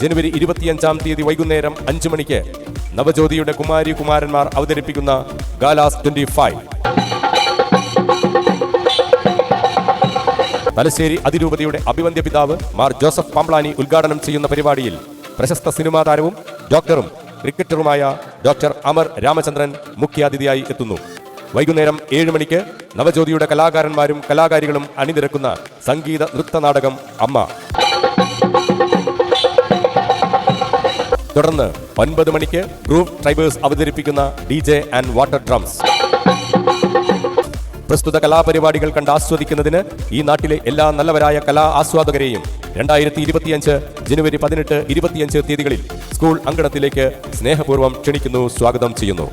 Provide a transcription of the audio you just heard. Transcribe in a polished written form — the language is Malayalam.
ജനുവരി 25 വൈകുന്നേരം 5 മണിക്ക് നവജ്യോതിയുടെ കുമാരി കുമാരന്മാർ അവതരിപ്പിക്കുന്ന ഗാലാസ് 25. തലശ്ശേരി അതിരൂപതയുടെ അഭിവന്ദ്യ പിതാവ് മാർ ജോസഫ് പാംപ്ലാനി ഉദ്ഘാടനം ചെയ്യുന്ന പരിപാടിയിൽ പ്രശസ്ത സിനിമാ താരവും ഡോക്ടറും ക്രിക്കറ്ററുമായ ഡോക്ടർ അമർ രാമചന്ദ്രൻ മുഖ്യാതിഥിയായി എത്തുന്നു. വൈകുന്നേരം 7 മണിക്ക് നവജ്യോതിയുടെ കലാകാരന്മാരും കലാകാരികളും അണിനിരക്കുന്ന സംഗീത നൃത്ത നാടകം അമ്മ. തുടർന്ന് 9 മണിക്ക് ഗ്രൂപ്പ് ട്രൈബേഴ്സ് അവതരിപ്പിക്കുന്ന DJ ആൻഡ് വാട്ടർ ഡ്രംസ്. പ്രസ്തുത കലാപരിപാടികൾ കണ്ട് ആസ്വദിക്കുന്നതിന് ഈ നാട്ടിലെ എല്ലാ നല്ലവരായ കലാ ആസ്വാദകരെയും 2025 ജനുവരി 18, 25 തീയതികളിൽ സ്കൂൾ അങ്കണത്തിലേക്ക് സ്നേഹപൂർവ്വം ക്ഷണിക്കുന്നു, സ്വാഗതം ചെയ്യുന്നു.